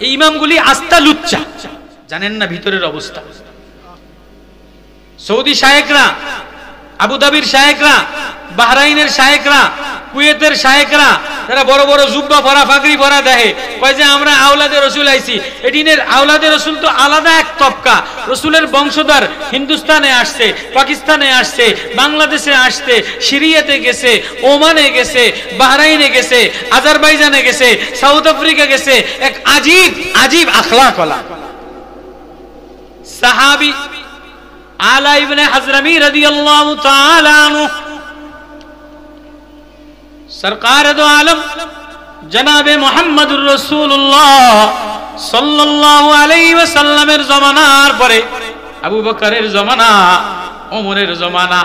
এই ইমামগুলি আস্তা লুচ্চা, জানেন না ভিতরের অবস্থা। সৌদি শায়েকরা, আবুধাবির শায়েকরা, বাহরাইনের শায়েকরা, কুয়েতের শায়েকরা, তারা বড় বড় জুব্বা পরা, পাগড়ি পরা দেহে, কয় যে আমরা আওলাদে রসুল আইছি। এদিনের আওলাদে রসুল তো আলাদা এক তবকা। রসুলের বংশধর হিন্দুস্তানে আসছে, পাকিস্তানে আসছে, বাংলাদেশে আসছে, সিরিয়াতে গেছে, ওমানে গেছে, বাহরাইনে গেছে, আজারবাইজানে গেছে, সাউথ আফ্রিকা গেছে। এক আজীব আজীব আখলাক ওয়ালা সাহাবী আলা ইবনে হাজরামি রাদিয়াল্লাহু তাআলা আনহু, সরকার দো আলম জনাবে মুহাম্মদুর রাসূলুল্লাহ সাল্লাল্লাহু আলাইহি ওয়াসাল্লামের জমানার পরে আবু বকরের জমানা, ওমরের জমানা,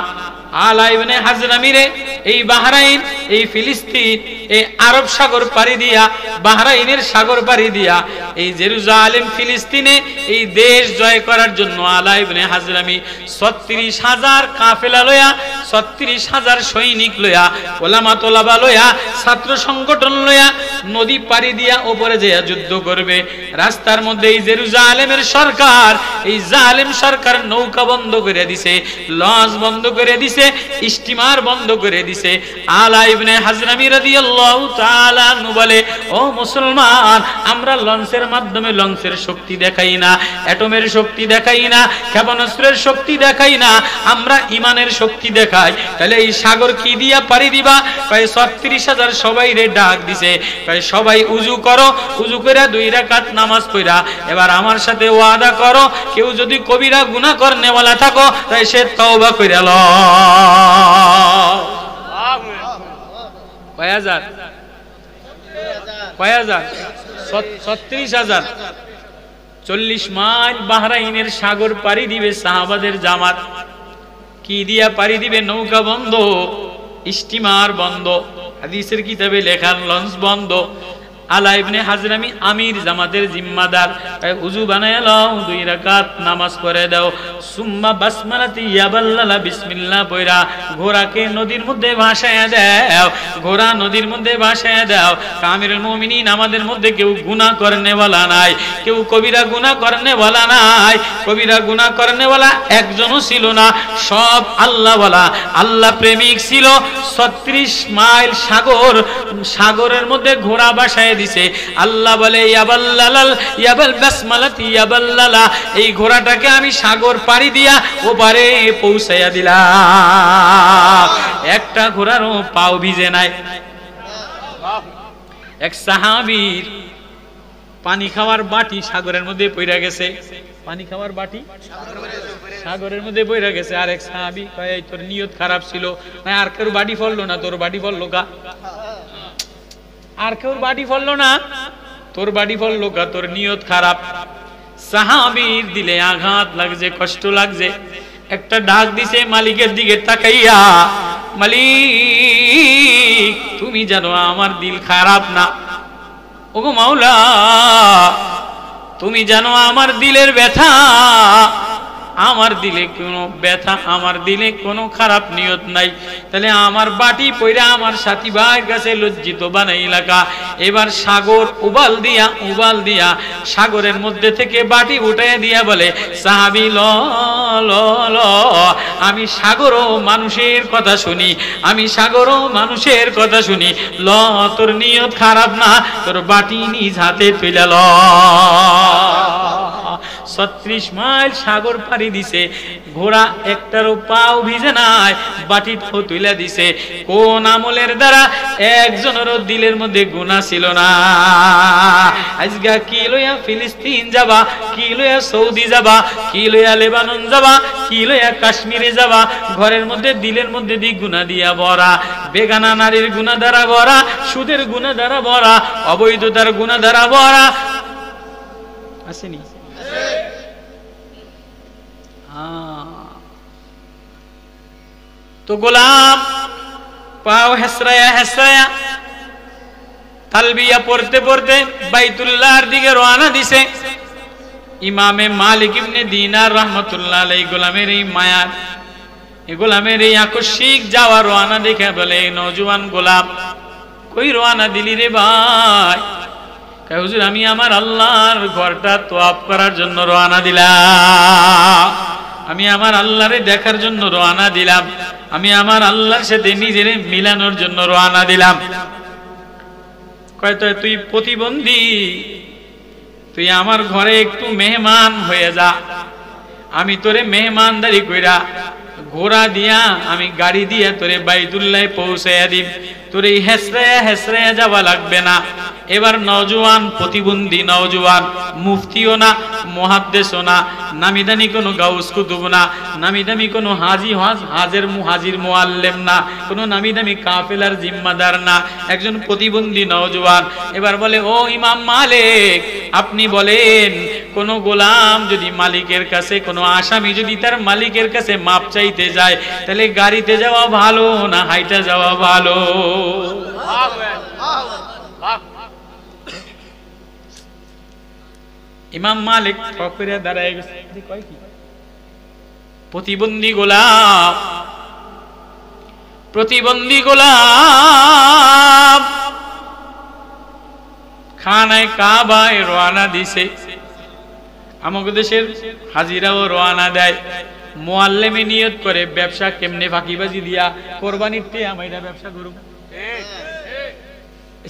আলা ইবনে হাজরামিরে এই বাহরাইন, এই ফিলিস্তিন, এই আরব সাগর পাড়ি দিয়া, বাহরাইনের সাগর পাড়ি দিয়া এই জেরুজালেম ফিলিস্তিনে এই দেশ জয় করার জন্য আলা ইবনে হাজরামি ৩৬,০০০ কাফেলা লয়া, ৩৬,০০০ সৈনিক লয়া, ওলামা তোলাবা লয়া, ছাত্র সংগঠন লয়া নদী পাড়ি দিয়া ওপরে যেয়া যুদ্ধ করবে। রাস্তার মধ্যে এই জেরুজালেমের সরকার, এই জালেম সরকার নৌকা বন্ধ করে দিছে, লঞ্চ বন্ধ করে দিছে, স্টিমার বন্ধ করে দিছে। আলা ইবনে হাজরামি রাদিয়াল্লাহু তাআলা আনহু বলে, ও মুসলমান, আমরা লঞ্চের মাধ্যমে লঞ্চের শক্তি দেখাই না, অ্যাটমের শক্তি দেখাই না, ক্ষেপণাস্ত্রের শক্তি দেখাই না, আমরা ইমানের শক্তি দেখাই। তাহলে এই সাগর কি দিয়া পাড়ি দিবা? প্রায় ৩৬,০০০ সবাই রে ডাক দিছে, প্রায় সবাই উজু করো, উজু করে 2 রাকাত নামাজ পড়া এবার আমার সাথে ওয়াদা করো, কেউ যদি কবিরা গুনাহ করনেওয়ালা থাকো তাই সে তওবা কইরা লও। কয় হাজার? ৩৬,০০০। 40 মাইল বাহরাইনের সাগর পাড়ি দিবে সাহাবাদের জামাত। কি দিয়া পাড়ি দিবে? নৌকা বন্ধ, স্টিমার বন্ধ, হাদিসের কিতাবে লেখা লঞ্চ বন্ধ। আলা ইবনে হাজরামি আমির, জামাতের জিম্মাদার, উযু বানায় লও, 2 রাকাত নামাজ পড়ে দাও, সুম্মা বাসমালাতি ইয়াবাল্লালা, বিসমিল্লাহ পড়া ঘোড়াকে নদীর মধ্যে ভাসায়া দাও, ঘোড়া নদীর মধ্যে ভাসায়া দাও। আমিরুল মুমিনিন, আমাদের মধ্যে কেউ গুনাহ করনেওয়ালা নাই, কেউ কবিরা গুনাহ করনেওয়ালা নাই, কবিরা গুনাহ করনেওয়ালা একজনও ছিল না, সব আল্লাহওয়ালা, আল্লাহ প্রেমিক ছিল। ৩৬ মাইল সাগর, সাগরের মধ্যে ঘোড়া ভাসায় দিছে। আল্লাহ বলে, ইয়াবাল্লালাল ইয়াবাল বাসমালাতি ইয়াবাল্লালা, এই ঘোড়াটাকে আমি সাগর পাড়ি দিয়া ওপারে পৌঁছাইয়া দিলাম। একটা ঘোড়ারও পাও ভিজে নাই। এক সাহাবীর পানি খাওয়ার বাটি সাগরের মধ্যে পইরা গেছে, পানি খাওয়ার বাটি সাগরের মধ্যে পইরা গেছে। আর এক সাহাবী কয়, এই তোর নিয়ত খারাপ ছিল, আর কেউ বাটি ফললো না, তোর বাটি ফললো কা? আর কেউ বাড়ি ফললো না, তোর বাড়ি ফললো কা? তোর নিয়ত খারাপ। সাহাবীর দিলে আঘাত লাগছে, কষ্ট লাগছে। একটা ডাক দিছে মালিকের দিকে তাকাইয়া, মালিক তুমি জানো আমার দিল খারাপ না। ওগো মাওলা, তুমি জানো আমার দিলের ব্যথা, আমার দিলে কোনো ব্যথা, আমার দিলে কোনো খারাপ নিয়ত নাই। তাহলে আমার বাটি পয়রা আমার সাথী ভাইয়ের কাছে লজ্জিত বানাইলা কা? এবার সাগর উবাল দিয়া সাগরের মধ্যে থেকে বাটি উঠাইয়া দিয়া বলে, সাহাবী ল ল ল, আমি সাগরও মানুষের কথা শুনি, আমি সাগরও মানুষের কথা শুনি, ল তোর নিয়ত খারাপ না, তোর বাটি নিজ হাতে তুইলা ল। ৩৬ মাইল সাগর পাড়ি দিছে, ঘোড়া একটারও পাও ভিজে নাই, বাটি তুইলা দিছে। কোন আমলের দ্বারা? একজনেরও দিলের মধ্যে গুনাহ ছিল না। আজগা কি লইয়া ফিলিস্তিন যাবা, কি লইয়া সৌদি যাবা, কি লইয়া লেবানন যাবা, কি লইয়া কাশ্মীরে যাবা, ঘরের মধ্যে দিলের মধ্যে দি গুনাহ দিয়া ভরা, বেগানা নারীর গুনাহ দ্বারা ভরা, সুদের গুনাহ দ্বারা ভরা, অবৈধতার গুনাহ দ্বারা ভরা। আসেনি? তো গোলাম পাও হেসরায়া তালবিয়া পড়তে পড়তে বাইতুল্লাহর দিকে রওনা দিছে। ইমামে মালিক ইবনে দিনার রাহমাতুল্লাহ আলাইহি গোলামের এই মায়া, এই গোলামের এই আকস্মিক যাওয়া রওনা দেখে বলে, নওজোয়ান গোলাম কই রওনা দিলি রে ভাই? কয় হুজুর আমি আমার আল্লাহর ঘরটা তওয়াফ করার জন্য রওনা দিলাম, আমি আমার আল্লাহরে দেখার জন্য রওনা দিলাম, আমি আমার আল্লাহর সাথে নিজেরে মিলানোর জন্য রওনা দিলাম। কয় তো তুই প্রতিবন্ধী, তুই আমার ঘরে একটু মেহমান হয়ে যা, আমি তোরে মেহমানদারি কইরা ঘোড়া দিয়া আমি গাড়ি দিয়া তোরে বাইতুল্লাহ পৌঁছাইয়া দিম, তোরে হেসরায়া হেসরায়া যাওয়া লাগবে না। এবার নওজোয়ান প্রতিবন্ধী নওজোয়ান, মুফতিও না, মুহাদ্দিসও না, নামিদামি কোনো গাউস কুতুব না, নামিদামি কোনো হাজির মুআল্লিম না, কোনো নামিদামি কাফেলার জিম্মাদার না, একজন প্রতিবন্ধী নওজোয়ান। এবার বলে ও ইমাম মালিক, আপনি বলেন কোন গোলাম যদি মালিকের কাছে, কোন আসামি যদি তার মালিকের কাছে মাপ চাইতে যায়, তাহলে গাড়িতে যাওয়া ভালো না হাইটা যাওয়া ভালো? ইমাম মালিক ফকরে দাঁড়ায় গেছে, কয় কি প্রতিবন্ধী গোলাম, প্রতিবন্ধী গোলাম খানায় কাবায় রওনা দিছে। আমাদের দেশের হাজিরাও রওনা দেয়, মুআল্লিমে নিয়ত করে ব্যবসা কেমনে ফাঁকিবাজি দিয়া কোরবানির তে আমরা ব্যবসা করব,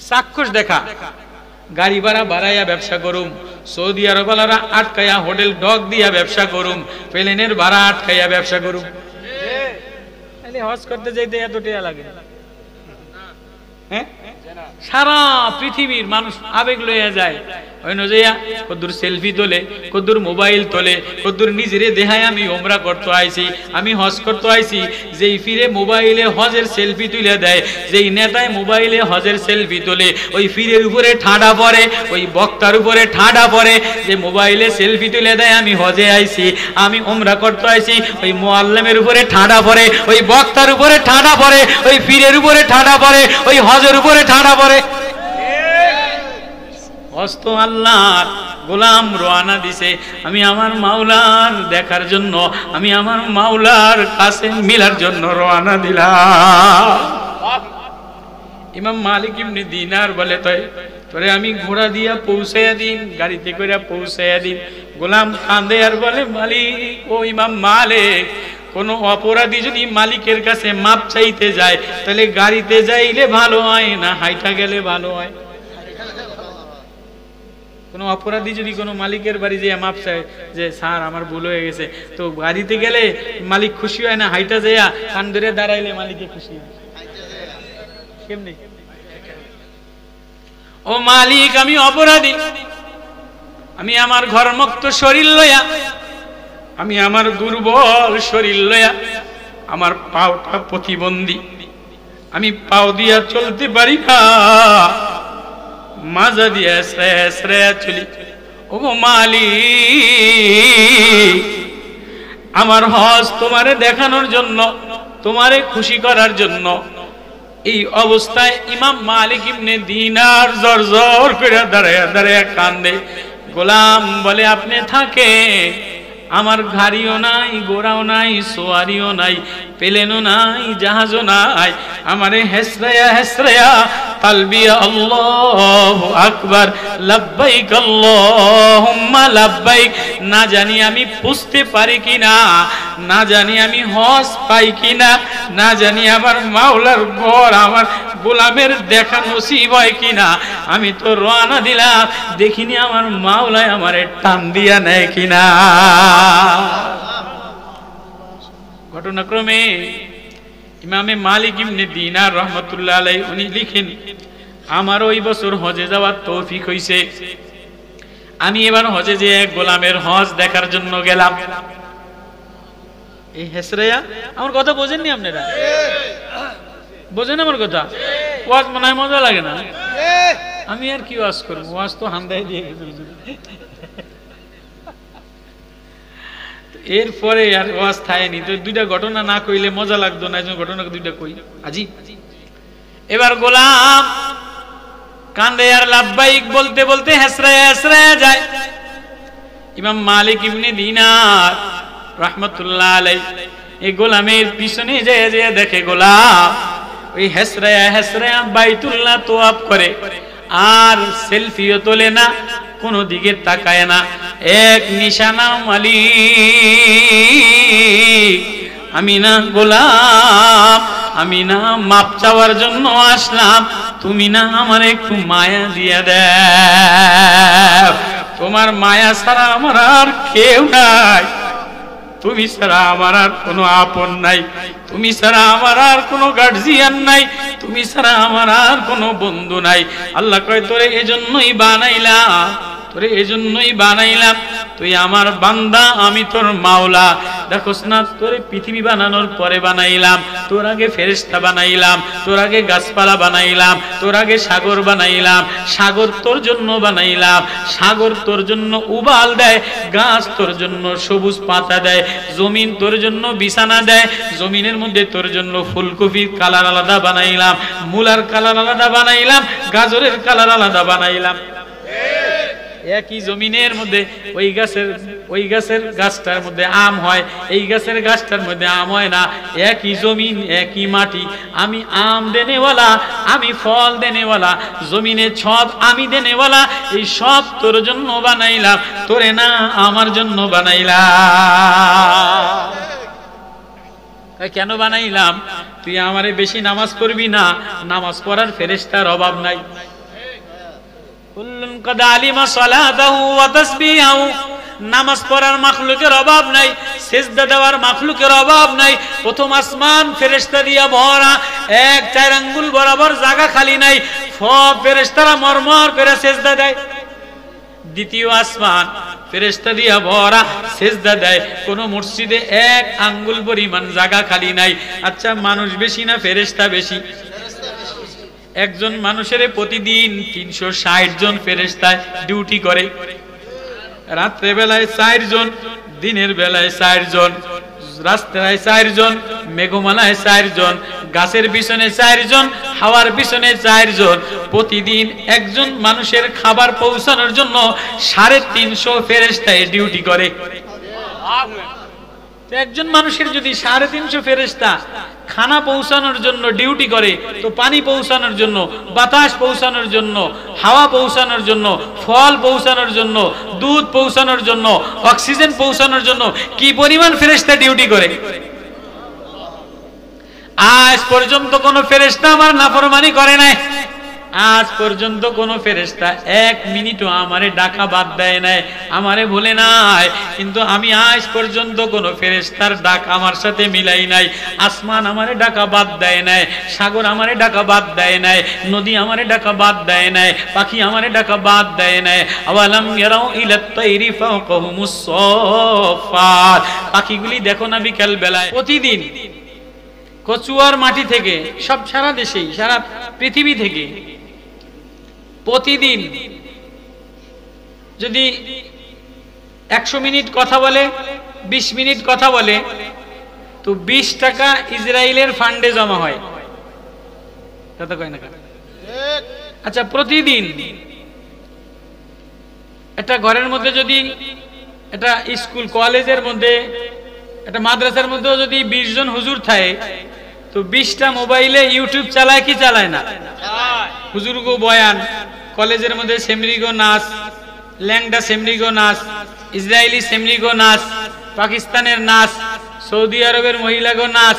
চাক্ষুষ দেখা গাড়ি ভাড়া বাড়াইয়া ব্যবসা করুম, সৌদি আরবালারা আটকাইয়া হোটেল ডগ দিয়া ব্যবসা করুম, প্লেনের ভাড়া আটকাইয়া ব্যবসা করুম। হজ করতে যাইতে এত টাকা লাগে? হ্যাঁ, সারা পৃথিবীর মানুষ আবেগ লইয়া যায়, কদ্দুর সেলফি তোলে, কদ্দুর মোবাইল তোলে, কদ্দুর নিজেরে দেখায় আমি ওমরা করতে আইছি, আমি হজ করতে আইছি। যেই ফিরে মোবাইলে হজের সেলফি তুলে দেয়, যেই নেতায় মোবাইলে হজের সেলফি তোলে, ওই ফিরের উপরে ঠাডা পড়ে, ওই বক্তার উপরে ঠাডা পড়ে যে মোবাইলে সেলফি তুলে দেয় আমি হজে আইছি, আমি ওমরা করতে আইছি। ওই মুআল্লিমের উপরে ঠাডা পড়ে, ওই বক্তার উপরে ঠাডা পড়ে, ওই ফিরের উপরে ঠাডা পড়ে, ওই হজের উপরে ঠাডা পড়ে। হস্ত আল্লাহর গোলাম রওনা দিছে, আমি আমার মাওলার দেখার জন্য, আমি আমার মাওলার কাছে মিলার জন্য রওনা দিলাম। ইমাম মালিক ইবনে দিনার বলে তোরে আমি ঘোড়া দিয়া পৌঁছাইয়া দিন, গাড়িতে করে পৌঁছাইয়া দিন। গোলাম কাঁদে আর বলে মালিক, ও ইমাম মালিক, কোন অপরাধী যদি মালিকের কাছে মাপ চাইতে যায়, তাহলে গাড়িতে যাইলে ভালো হয় না হাইটা গেলে ভালো হয়? কোন অপরাধী যদি কোনো মালিকের বাড়ি যেয়ে মাপ চায় যে স্যার আমার ভুল হয়ে গেছে, তো গাড়িতে গেলে মালিক খুশি হয় না হাইটা যেয়া কান ধরে দাঁড়াইলে মালিকে খুশি হয়? কেমনে? ও মালিক, আমি অপরাধী, আমি আমার ঘরমুক্ত শরীর লইয়া, আমি আমার দুর্বল শরীর লইয়া, আমার পাওটা প্রতিবন্ধী, আমি পাও দিয়া চলতে পারি না, মাজা দিয়া শ্রেয়া চলি। ও মালিক, আমার হজ তোমারে দেখানোর জন্য, তোমারে খুশি করার জন্য। এই অবস্থায় ইমাম মালিক ইবনে দিনার জোর জোর করে দাঁড়ায়া দাঁড়ায়া কান্দে। গোলাম বলে আপনি থাকে, আমার গাড়িও নাই, ঘোড়াও নাই, সোয়ারিও নাই, প্লেনও নাই, জাহাজও নাই, আমারে হেসরায়া হেসরায়া তালবিয়া আল্লাহু আকবার, লাব্বাইক আল্লাহুম্মা লাব্বাইক, না জানি আমি পুষতে পারি কিনা, না জানি আমি হজ পাই কিনা, না জানি আমার মাওলার ঘর আমার গোলামের দেখা নসিব হয় কিনা। আমি তো রওনা দিলাম, দেখিনি আমার মাওলায় আমারে টান দিয়া নেয় কিনা। ঘটনাক্রমে ইমামে মালিক ইবনে দিনার রহমাতুল্লাহ আলাইহি উনি লিখেন, আমার ওই বছর হজে যাওয়ার তৌফিক হইছে, আমি এবার হজে যে গোলামের হজ দেখার জন্য গেলাম। এই হেসরায়া, আমার কথা বোঝেননি আপনারা? বোঝেন আমার কথা? ওয়াজ মনে হয় মজা লাগে না? আমি আর কি ওয়াজ করবো, ওয়াজ তো হান্দাই দিয়ে গেছে। এরপরে আর ওয়াজ থায়নি, তো দুইটা ঘটনা না কইলে মজা লাগতো না, এই ঘটনা দুইটা কই আজি। এবার গোলাম কান্দে আর লাব্বাইক বলতে বলতে হেসরায়া হেসরায়া যায়। ইমাম মালিক ইবনে দিনার রাহমাতুল্লাহ আলাইহি এই গোলামের পিছনে যে দেখে গোলাম ওই হেসরায়া হেসরায়া বাইতুল্লাহ তওয়াফ করে, আর সেলফিও তোলে না, কোনো দিকে তাকায় না, এক নিশানা মালিক আমি না গোলাম, আমি না মাপ চাওয়ার জন্য আসলাম, তুমি না আমার একটু মায়া দিয়ে দাও, তোমার মায়া ছাড়া আমার আর কেউ নাই, তুমি ছাড়া আমার আর কোনো আপন নাই, তুমি ছাড়া আমার আর কোনো গার্জিয়ান নাই, তুমি ছাড়া আমার আর কোনো বন্ধু নাই। আল্লাহ কয় তোরে এজন্যই বানাইলাম, তোরে এজন্যই বানাইলাম, তুই আমার বান্দা, আমি তোর মাওলা। দেখোস না, তোরে পৃথিবী বানানোর পরে বানাইলাম, তোর আগে ফেরেশতা বানাইলাম, তোর আগে গাছপালা বানাইলাম, তোর আগে সাগর বানাইলাম, সাগর তোর জন্য বানাইলাম, সাগর তোর জন্য উবাল দেয়, গাছ তোর জন্য সবুজ পাতা দেয়, জমিন তোর জন্য বিছানা দেয়, জমিনের মধ্যে তোর জন্য ফুলকপির কালার আলাদা বানাইলাম, মূলার কালার আলাদা বানাইলাম, গাজরের কালার আলাদা বানাইলাম। একই জমিনের মধ্যে ওই গাছের গাছটার মধ্যে আম হয়, এই গাছের গাছটার মধ্যে আম হয় না, একই জমিন একই মাটি, আমি আম দেনেওয়ালা, আমি ফল দেনেওয়ালা, জমিনে সব আমি দেনেওয়ালা, এই সব তোর জন্য বানাইলাম, তোরে না আমার জন্য বানাইলাম। কেন বানাইলাম? তুই আমারে বেশি নামাজ পড়বি না, নামাজ পড়ার ফেরেশতার অভাব নাই, কুল্লুন কদ আলিমা সালাতাহু ওয়া তাসবিহাহু, নামাজ পড়ার মাখলুকের অভাব নাই, সিজদা দেওয়ার মাখলুকের অভাব নাই। প্রথম আসমান ফেরেশতা দিয়া ভরা, এক 4 আঙ্গুল বরাবর জায়গা খালি নাই, সব ফেরেশতারা মরমর করে সিজদা দেয়। দ্বিতীয় আসমান ফেরেশতা দিয়া ভরা, সিজদা দেয়, কোন মসজিদে 1 আঙ্গুল পরিমাণ জায়গা খালি নাই। আচ্ছা, মানুষ বেশি না ফেরেশতা বেশি? একজন মানুষের প্রতিদিন 360 জন ফেরেশতা ডিউটি করে, রাত্রে বেলায় 4 জন, দিনের বেলায় 4 জন, রাস্তায় 4 জন, মেঘমালায় 4 জন, গাছের পিছনে 4 জন, হাওয়ার পিছনে 4 জন। প্রতিদিন একজন মানুষের খাবার পৌঁছানোর জন্য 350 ফেরেশতা ডিউটি করে। একজন মানুষের যদি 350 ফেরেশতা খানা পৌঁছানোর জন্য ডিউটি করে, তো পানি পৌঁছানোর জন্য, বাতাস পৌঁছানোর জন্য, হাওয়া পৌঁছানোর জন্য, ফল পৌঁছানোর জন্য, দুধ পৌঁছানোর জন্য, অক্সিজেন পৌঁছানোর জন্য কি পরিমাণ ফেরেশতা ডিউটি করে? আজ পর্যন্ত কোন ফেরেশতা আমার নাফরমানি করে নাই, আজ পর্যন্ত কোন ফেরেশতা 1 মিনিটও আমারে ডাকা বাদ দেয় নাই, আমারে ভুলে নাই। কিন্তু আমি আজ পর্যন্ত কোন ফেরেশতার ডাক আমার সাথে মিলাই নাই। আসমান আমারে ডাকা বাদ দেয় নাই, সাগর আমারে ডাকা বাদ দেয় নাই, নদী আমারে ডাকা বাদ দেয় নাই, পাখি আমারে ডাকা বাদ দেয় নাই। আওয়ালাম ইয়ারাউ ইলাত তাইরি ফাওকাহুমুস সাফাত, পাখিগুলি দেখো না বিকাল বেলায় প্রতিদিন কচুয়ার মাটি থেকে, সব সারা দেশেই, সারা পৃথিবী থেকে প্রতিদিন যদি 100 মিনিট কথা বলে, 20 মিনিট কথা বলে, তো 20 টাকা ইসরায়েলের ফান্ডে জমা হয়। কথা কয় না? আচ্ছা, প্রতিদিন একটা ঘরের মধ্যে যদি, একটা স্কুল কলেজের মধ্যে, একটা মাদ্রাসার মধ্যে যদি 20 জন হুজুর থাকে, তো 20টা মোবাইলে ইউটিউব চালায় কি চালায় না? হুজুরগো বয়ান, কলেজের মধ্যে সেমরিগো নাচ, ল্যাংডা সেমরিগো নাচ, ইসরায়েলি সেমরিগো নাচ, পাকিস্তানের নাচ, সৌদি আরবের মহিলাগো নাচ,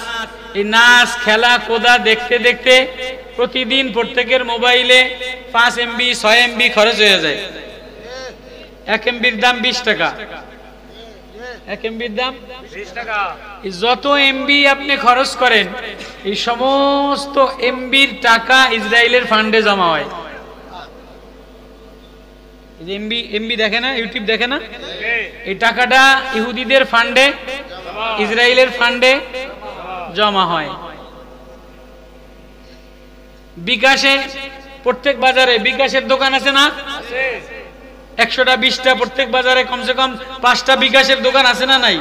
এই নাচ খেলা কোদা দেখতে দেখতে প্রতিদিন প্রত্যেকের মোবাইলে 5 MB 6 MB খরচ হয়ে যায়। 1 MBর দাম 20 টাকা, 1 MBর দাম 20 টাকা। যত MB আপনি খরচ করেন, এই সমস্ত MBর টাকা ইসরায়েলের ফান্ডে জমা হয়। MB দেখে না, ইউটিউব দেখে না, এই টাকাটা ইহুদিদের ফান্ডে, ইসরায়েলের ফান্ডে জমা হয়। বিকাশে, প্রত্যেক বাজারে বিকাশের দোকান আছে না? 100টা 20টা প্রত্যেক বাজারে কমসে কম 5টা বিকাশের দোকান আছে না নাই?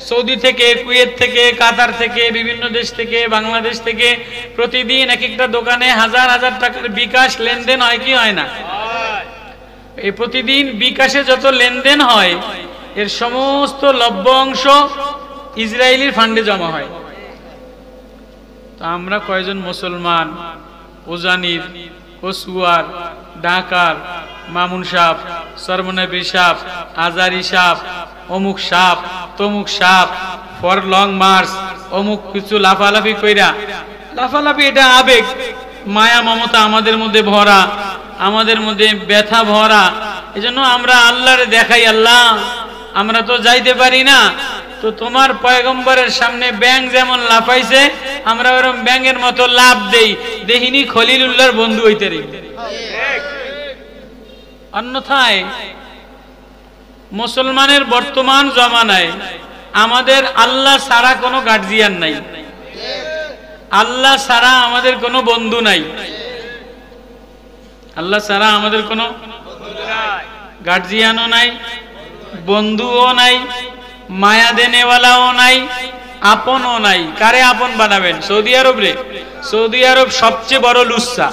সৌদি থেকে, কুয়েত থেকে, কাতার থেকে, বিভিন্ন দেশ থেকে, বাংলাদেশ থেকে প্রতিদিন এক একটা দোকানে হাজার হাজার টাকার বিকাশ লেনদেন হয় কি হয় না? এই প্রতিদিন বিকাশে যত লেনদেন হয়, এর সমস্ত লভ্য অংশ ইসরায়েলের ফান্ডে জমা হয়। তো আমরা কয়জন মুসলমান, উজানির কসুয়ার, ডাকার, মামুন সাপ, সরমনাবি সাপ, আজারি সাপ, অমুক সাপ, তমুক সাপ, ফর লং মার্চ, অমুক কিছু লাফালাফি কইরা, লাফালাফি এটা আবেগ, মায়া মমতা আমাদের মধ্যে ভরা, আমাদের মধ্যে ব্যথা ভরা। এজন্য আমরা আল্লাহরে দেখাই, আল্লাহ আমরা তো যাইতে পারি না, তো তোমার পয়গম্বরের সামনে ব্যাঙ যেমন লাফাইছে আমরা ওরকম ব্যাঙের মতো লাফ দেই, দেহিনী খলিলুল্লাহর বন্ধু হইতে রে। অন্যথায় মুসলমানের বর্তমান জমানায় আমাদের আল্লাহ ছাড়া কোনো গার্জিয়ান নাই, আল্লাহ ছাড়া আমাদের কোনো বন্ধু নাই, আল্লাহ ছাড়া আমাদের কোনো গার্জিয়ানও নাই, বন্ধুও নাই, মায়া দেনেওয়ালাও নাই, আপনও নাই। কারে আপন বানাবেন? সৌদি আরব রে। সৌদি আরব সবচেয়ে বড় লুচ্চা,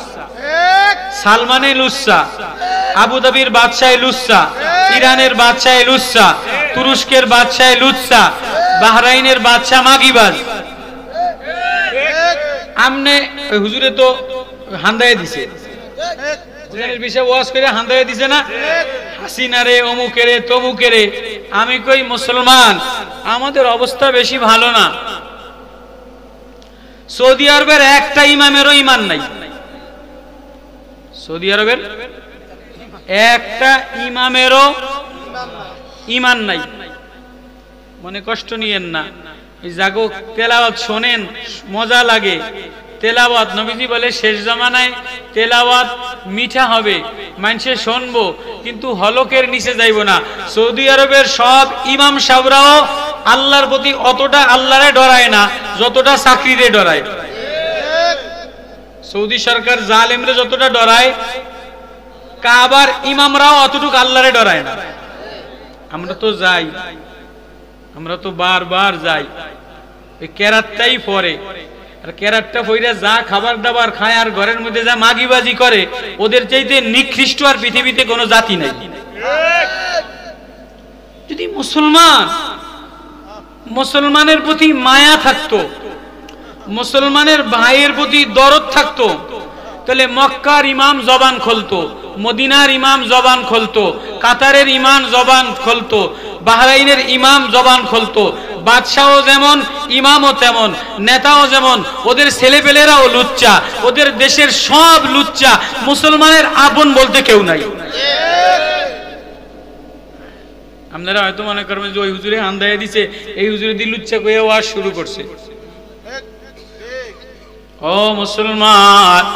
সালমানের লুচ্চা, আবুধাবির বাদশাহ লুচ্চা, ইরানের বাদশাহ লুচ্চা, তুরস্কের বাদশাহ লুচ্চা, বাহরাইনের বাদশাহ মাগিবাজ। আমনে ওই হুজুরে তো হান্দায় দিছে, বিষয় ওয়াজ করে হান্দায় দিছে না, হাসিনারে, অমুকেরে, তমুকেরে। আমি কই মুসলমান আমাদের অবস্থা বেশি ভালো না। সৌদি আরবের একটা ইমামেরও ইমান নাই, সৌদি আরবের একটা ইমামেরও ইমান নাই। মনে কষ্ট নিয়েন না, জাগো তেলাওয়াত শোনেন, মজা লাগে তেলাওয়াত। নবীজি বলে শেষ জামানায় তেলাওয়াত মিঠা হবে, মানুষে শুনবো কিন্তু হলকের নিচে যাইব না। সৌদি আরবের সব ইমাম সাহেবরাও আল্লাহর প্রতি অতটা আল্লাহরে ডরায় না যতটা চাকরিরে ডরায়। সৌদি সরকার জালেমরে যতটা ডরায়, কাবার ইমামরাও অতটুকু আল্লাহরে ডরায় না। আমরা তো যাই, আমরা তো বারবার যাই, ওই কেরাতটাই পরে, আর কেরাতটা পইরা যা খাবার দাবার খায় আর ঘরের মধ্যে যা মাগিবাজি করে, ওদের চাইতে নিকৃষ্ট আর পৃথিবীতে কোনো জাতি নাই। যদি মুসলমানের প্রতি মায়া থাকতো, মুসলমানের ভাইয়ের প্রতি দরদ থাকতো, তাহলে মক্কার ইমাম জবান খুলতো, মদিনার ইমাম জবান খুলতো, কাতারের ইমাম জবান খুলতো, বাহরাইনের ইমাম জবান খুলতো। বাদশাও যেমন, ইমামও তেমন, নেতাও যেমন, ওদের ছেলেপেলেরাও লুচ্চা, ওদের দেশের সব লুচ্চা, মুসলমানের আপন বলতে কেউ নাই। আপনারা হয়তো মনে করবেন যে ওই হুজুরে হান্দায় দিছে, এই হুজুরে দিয়ে লুচ্চা কইয়া ওয়াজ শুরু করছে। ও মুসলমান,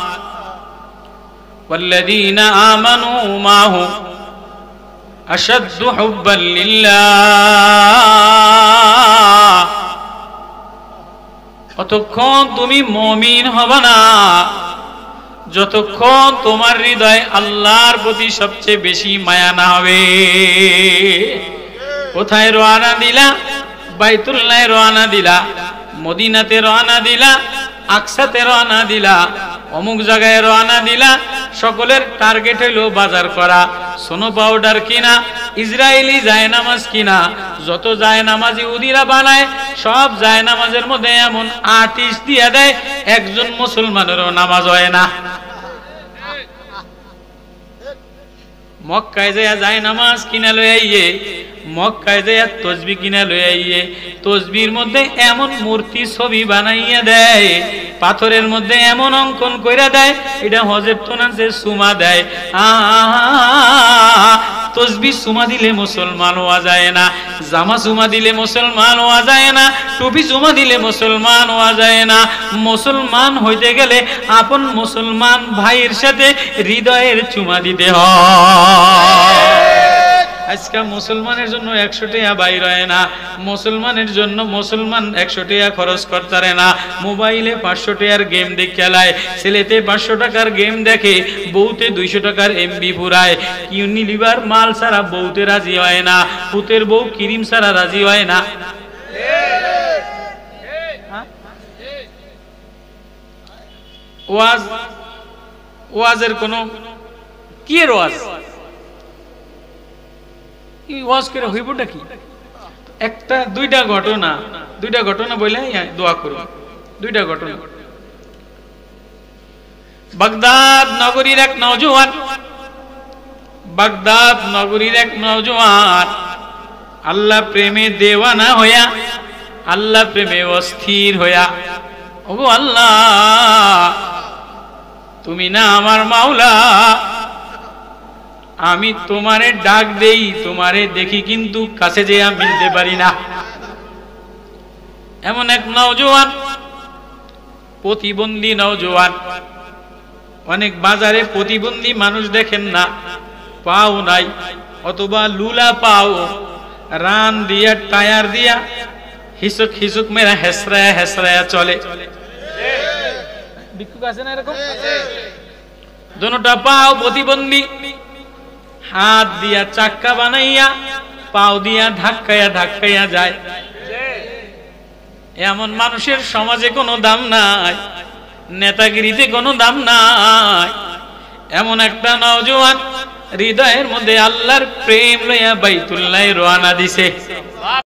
والذين آمنوا معه أشد حبا لله। অতক্ষণ তুমি মুমিন হবে না যতক্ষণ তোমার হৃদয় আল্লাহর প্রতি সবচেয়ে বেশি মায়া না হবে। কোথায় রওনা দিলা? বাইতুল্লাহে রওনা দিলা, মদিনাতে রওনা দিলা, আকসাতে রওনা দিলা, অমুক জায়গায় রওনা দিলা, সকলের টার্গেট হইল বাজার করা, সোনো পাউডার কিনা, ইসরায়েলি জায়নামাজ কিনা। যত জায়নামাজ ইহুদিরা বানায় সব জায়নামাজের মধ্যে এমন আর্টিস্ট দিয়া দেয়, একজন মুসলমানেরও নামাজ হয় না। মক্কায় যাইয়া জায়নামাজ কিনা লই আইয়ে, মক্কায় যাইয়া তসবি কিনা লই আইয়ে, তসবির মধ্যে এমন মূর্তি ছবি বানাইয়া দেয়, পাথরের মধ্যে এমন অঙ্কন কইরা দেয়, এটা হজেব তো না যে সুমা দেয়। তসবি সুমা দিলে মুসলমান হওয়া যায় না, জামা সুমা দিলে মুসলমান হওয়া যায় না, টুপি সুমা দিলে মুসলমান হওয়া যায় না। মুসলমান হইতে গেলে আপন মুসলমান ভাইয়ের সাথে হৃদয়ের চুমা দিতে হয়। আজকে মুসলমানের জন্য 100 টাকা বাইর হয় না, মুসলমানের জন্য মুসলমান 100 টাকা খরচ করতে না। মোবাইলে 500 টাকার গেম দেখে খেলায়, ছেলেতে 500 টাকার গেম দেখে, বউতে 200 টাকার এমবি পুরায়। ইউনিলিভার মাল ছাড়া বউতে রাজি হয় না, পুতের বউ ক্রিম ছাড়া রাজি হয় না। ওয়াজের কোনো কি ওয়াজ, ওয়াজ করে হইবটা কি? একটা দুইটা ঘটনা বলে দোয়া করুন। দুইটা ঘটনা। বাগদাদ নগরীর এক নওজোয়ান, বাগদাদ নগরীর এক নওজোয়ান আল্লাহ প্রেমে দেওয়ানা হইয়া, আল্লাহ প্রেমে অস্থির হইয়া, ওগো আল্লাহ তুমি না আমার মাওলা, আমি তোমারে ডাক দেই, তোমারে দেখি কিন্তু কাছে যেয়ে মিলতে পারি না। এমন এক নওজোয়ান, প্রতিবন্ধী নওজোয়ান, অনেক বাজারে প্রতিবন্ধী মানুষ দেখেন না, পাও নাই অথবা লুলা পাও, রান দিয়া টায়ার দিয়া হিসুক হিসুক মেরা হেসরায়া হেসরায়া চলে। ভিক্ষুক আছে না এরকম? দুটোটা পাও প্রতিবন্ধী, হাত দিয়া চাক্কা বানাইয়া পাও দিয়া ধাক্কাইয়া ধাক্কাইয়া যায়। এমন মানুষের সমাজে কোনো দাম নাই, নেতাগিরিতে কোনো দাম নাই। এমন একটা নওজোয়ান হৃদয়ের মধ্যে আল্লাহর প্রেম লইয়া বাইতুল্লাহ রওনা দিছে।